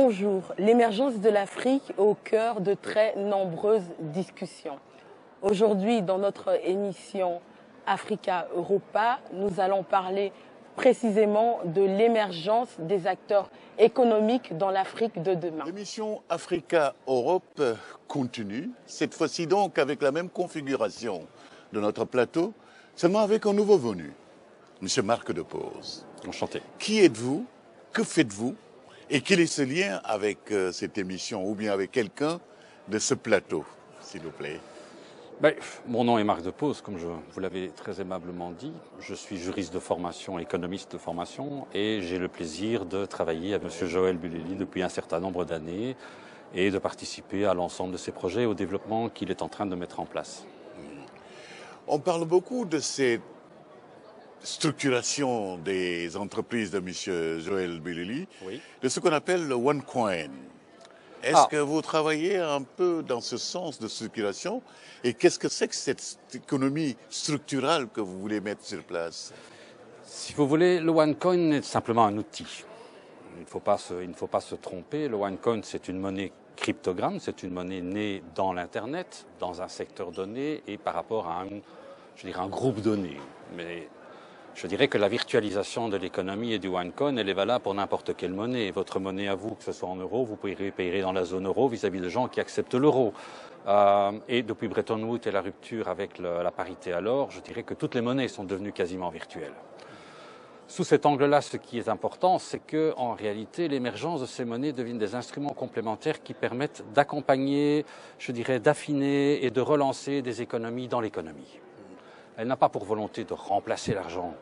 Bonjour, l'émergence de l'Afrique est au cœur de très nombreuses discussions. Aujourd'hui, dans notre émission Africa Europa, nous allons parler précisément de l'émergence des acteurs économiques dans l'Afrique de demain. L'émission Africa Europe continue, cette fois-ci donc avec la même configuration de notre plateau, seulement avec un nouveau venu, M. Marc Depose. Enchanté. Qui êtes-vous? Que faites-vous? Et quel est ce lien avec cette émission ou bien avec quelqu'un de ce plateau, s'il vous plaît? Mon nom est Marc Depose, comme vous l'avez très aimablement dit. Je suis juriste de formation, économiste de formation, et j'ai le plaisir de travailler avec M. Joël Bulelli depuis un certain nombre d'années et de participer à l'ensemble de ses projets et au développement qu'il est en train de mettre en place. On parle beaucoup de cette structuration des entreprises de M. Joël Bulelli, Oui. de ce qu'on appelle le OneCoin. Est-ce que vous travaillez un peu dans ce sens de structuration? Et qu'est-ce que c'est que cette économie structurale que vous voulez mettre sur place? Si vous voulez, le OneCoin est simplement un outil. Il ne faut pas se tromper. Le OneCoin, c'est une monnaie cryptogramme, c'est une monnaie née dans l'Internet, dans un secteur donné et par rapport à un groupe donné. Mais je dirais que la virtualisation de l'économie et du OneCoin, elle est valable pour n'importe quelle monnaie. Votre monnaie à vous, que ce soit en euros, vous payerez dans la zone euro vis-à-vis de gens qui acceptent l'euro. Et depuis Bretton Woods et la rupture avec la parité à l'or, je dirais que toutes les monnaies sont devenues quasiment virtuelles. Sous cet angle-là, ce qui est important, c'est que, en réalité, l'émergence de ces monnaies deviennent des instruments complémentaires qui permettent d'accompagner, je dirais, d'affiner et de relancer des économies dans l'économie. Elle n'a pas pour volonté de remplacer l'argent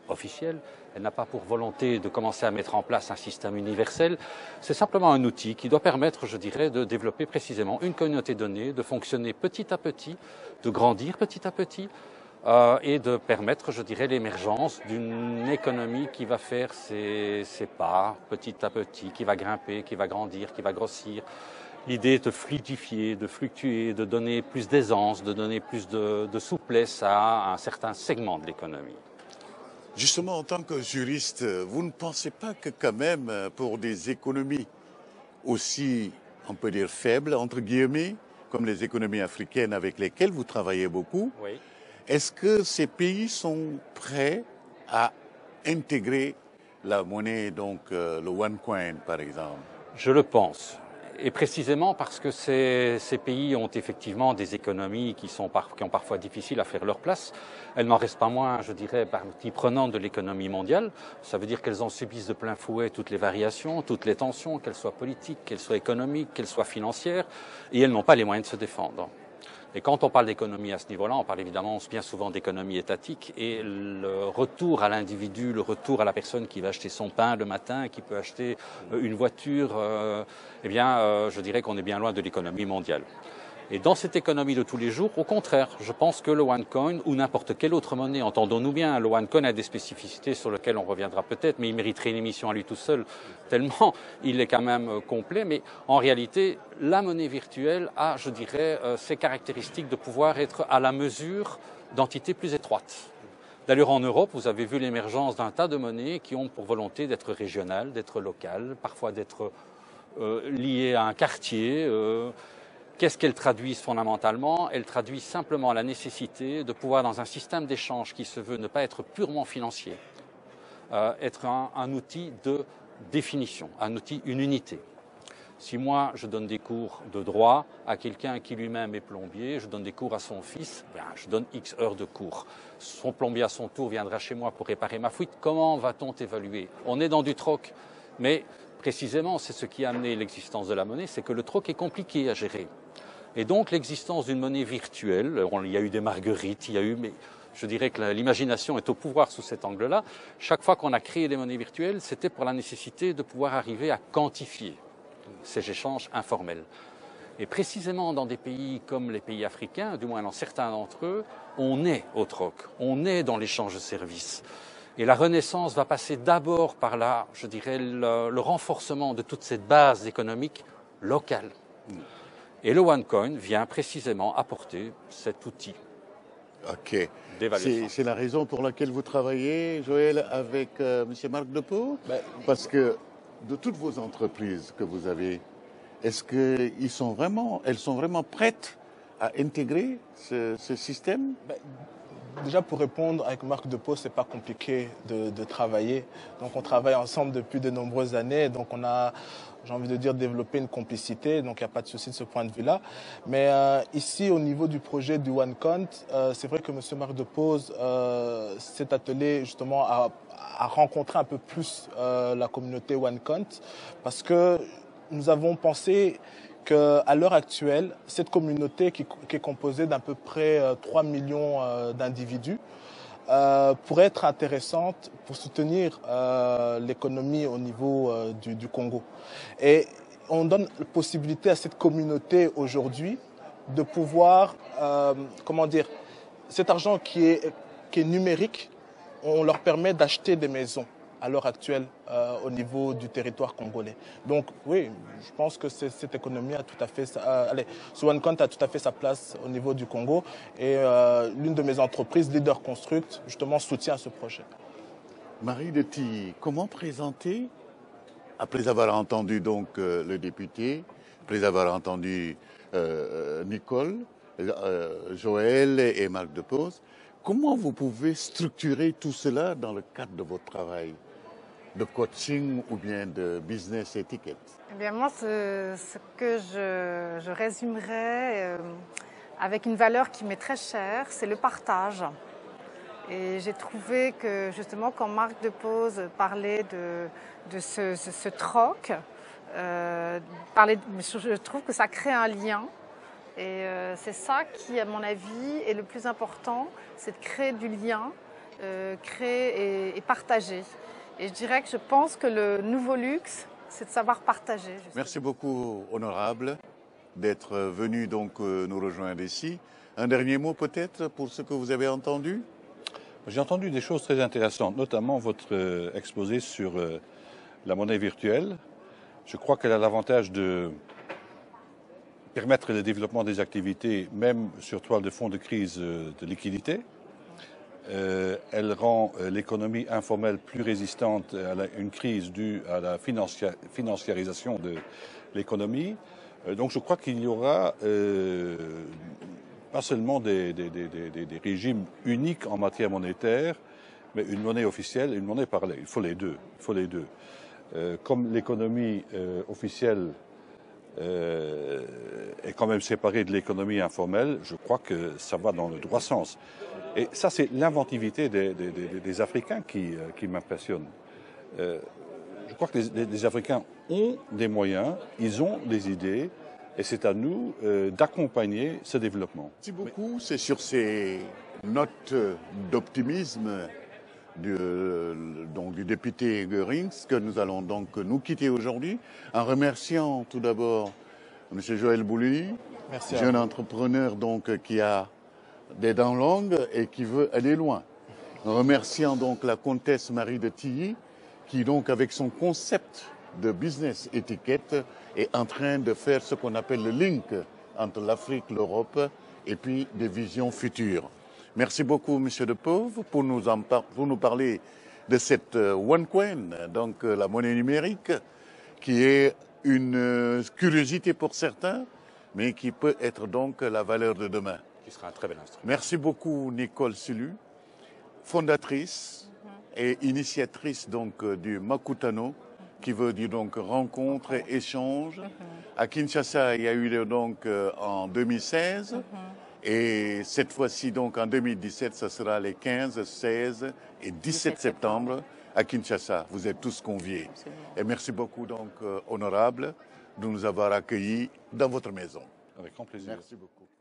officiel, elle n'a pas pour volonté de commencer à mettre en place un système universel, c'est simplement un outil qui doit permettre, je dirais, de développer précisément une communauté donnée, de fonctionner petit à petit, de grandir petit à petit, et de permettre, je dirais, l'émergence d'une économie qui va faire ses pas petit à petit, qui va grimper, qui va grandir, qui va grossir. L'idée est de fluidifier, de fluctuer, de donner plus d'aisance, de donner plus de souplesse à un certain segment de l'économie. Justement, en tant que juriste, vous ne pensez pas que quand même, pour des économies aussi, on peut dire, faibles, entre guillemets, comme les économies africaines avec lesquelles vous travaillez beaucoup, Oui. est-ce que ces pays sont prêts à intégrer la monnaie, donc le OneCoin par exemple? Je le pense. Et précisément parce que ces pays ont effectivement des économies qui ont parfois difficile à faire leur place. Elles n'en restent pas moins, je dirais, partie prenante de l'économie mondiale. Ça veut dire qu'elles en subissent de plein fouet toutes les variations, toutes les tensions, qu'elles soient politiques, qu'elles soient économiques, qu'elles soient financières, et elles n'ont pas les moyens de se défendre. Et quand on parle d'économie à ce niveau-là, on parle évidemment bien souvent d'économie étatique et le retour à l'individu, le retour à la personne qui va acheter son pain le matin, qui peut acheter une voiture, je dirais qu'on est bien loin de l'économie mondiale. Et dans cette économie de tous les jours, au contraire, je pense que le OneCoin ou n'importe quelle autre monnaie, entendons-nous bien, le OneCoin a des spécificités sur lesquelles on reviendra peut-être, mais il mériterait une émission à lui tout seul, tellement il est quand même complet. Mais en réalité, la monnaie virtuelle a, je dirais, ces caractéristiques de pouvoir être à la mesure d'entités plus étroites. D'ailleurs, en Europe, vous avez vu l'émergence d'un tas de monnaies qui ont pour volonté d'être régionales, d'être locales, parfois d'être liées à un quartier. Qu'est-ce qu'elles traduisent fondamentalement? Elles traduisent simplement la nécessité de pouvoir, dans un système d'échange qui se veut ne pas être purement financier, être un outil de définition, un outil, une unité. Si moi, je donne des cours de droit à quelqu'un qui lui-même est plombier, je donne des cours à son fils, je donne X heures de cours. Son plombier, à son tour, viendra chez moi pour réparer ma fuite. Comment va-t-on évaluer? On est dans du troc, mais précisément, c'est ce qui a amené l'existence de la monnaie, c'est que le troc est compliqué à gérer. Et donc l'existence d'une monnaie virtuelle, il y a eu des marguerites, mais je dirais que l'imagination est au pouvoir sous cet angle-là. Chaque fois qu'on a créé des monnaies virtuelles, c'était pour la nécessité de pouvoir arriver à quantifier ces échanges informels. Et précisément dans des pays comme les pays africains, du moins dans certains d'entre eux, on est au troc, on est dans l'échange de services. Et la renaissance va passer d'abord par le renforcement de toute cette base économique locale. Et le OneCoin vient précisément apporter cet outil d'évaluation. C'est la raison pour laquelle vous travaillez, Joël, avec M. Marc Depose? Parce que de toutes vos entreprises que vous avez, est-ce qu'elles sont vraiment prêtes à intégrer ce système? Déjà, pour répondre, avec Marc Depose, c'est pas compliqué de travailler. Donc, on travaille ensemble depuis de nombreuses années. Donc, on a, j'ai envie de dire, développé une complicité. Donc, il n'y a pas de souci de ce point de vue-là. Mais ici, au niveau du projet du OneCount, c'est vrai que M. Marc Depose s'est attelé justement à rencontrer un peu plus la communauté OneCount, parce que nous avons pensé qu'à l'heure actuelle, cette communauté qui est composée d'à peu près 3 millions d'individus pourrait être intéressante pour soutenir l'économie au niveau du Congo. Et on donne la possibilité à cette communauté aujourd'hui de pouvoir, comment dire, cet argent qui est numérique, on leur permet d'acheter des maisons à l'heure actuelle au niveau du territoire congolais. Donc oui, je pense que cette économie a tout à fait, ce OneCount a tout à fait sa place au niveau du Congo, et l'une de mes entreprises, Leader Construct, justement soutient ce projet. Marie de Tilly, comment présenter, après avoir entendu donc le député, après avoir entendu Nicole, Joël et Marc Depose, comment vous pouvez structurer tout cela dans le cadre de votre travail de coaching ou bien de business etiquette? Eh bien, moi, ce que je résumerais avec une valeur qui m'est très chère, c'est le partage. Et j'ai trouvé que justement, quand Marc Depose parlait de ce troc, je trouve que ça crée un lien. Et c'est ça qui, à mon avis, est le plus important, c'est de créer du lien, créer et partager. Et je dirais que je pense que le nouveau luxe, c'est de savoir partager. Justement. Merci beaucoup, honorable, d'être venu donc nous rejoindre ici. Un dernier mot peut-être pour ce que vous avez entendu? J'ai entendu des choses très intéressantes, notamment votre exposé sur la monnaie virtuelle. Je crois qu'elle a l'avantage de permettre le développement des activités, même sur toile de fond de crise de liquidité. Elle rend l'économie informelle plus résistante à une crise due à la financiarisation de l'économie. Donc je crois qu'il y aura pas seulement des régimes uniques en matière monétaire, mais une monnaie officielle et une monnaie parallèle. Il faut les deux. Comme l'économie officielle est quand même séparée de l'économie informelle, je crois que ça va dans le droit sens. Et ça, c'est l'inventivité des Africains qui m'impressionne. Je crois que les Africains ont des moyens, ils ont des idées, et c'est à nous d'accompagner ce développement. Merci beaucoup. C'est sur ces notes d'optimisme du député Goerings que nous allons donc nous quitter aujourd'hui, en remerciant tout d'abord M. Joël Boulouy, jeune entrepreneur donc qui a des dents longues et qui veut aller loin. En remerciant donc la comtesse Marie de Tilly, qui donc avec son concept de business étiquette est en train de faire ce qu'on appelle le link entre l'Afrique, l'Europe et puis des visions futures. Merci beaucoup, Monsieur Depose, pour nous parler de cette OneCoin, donc la monnaie numérique, qui est une curiosité pour certains, mais qui peut être donc la valeur de demain. Qui sera un très bel instrument. Merci beaucoup, Nicole Sulu, fondatrice et initiatrice donc du Makutano, qui veut dire donc rencontre et échange. À Kinshasa, il y a eu donc en 2016. Et cette fois-ci, donc en 2017, ce sera les 15, 16 et 17 septembre à Kinshasa. Vous êtes tous conviés. Absolument. Et merci beaucoup, donc, honorable, de nous avoir accueillis dans votre maison. Avec grand plaisir. Merci beaucoup.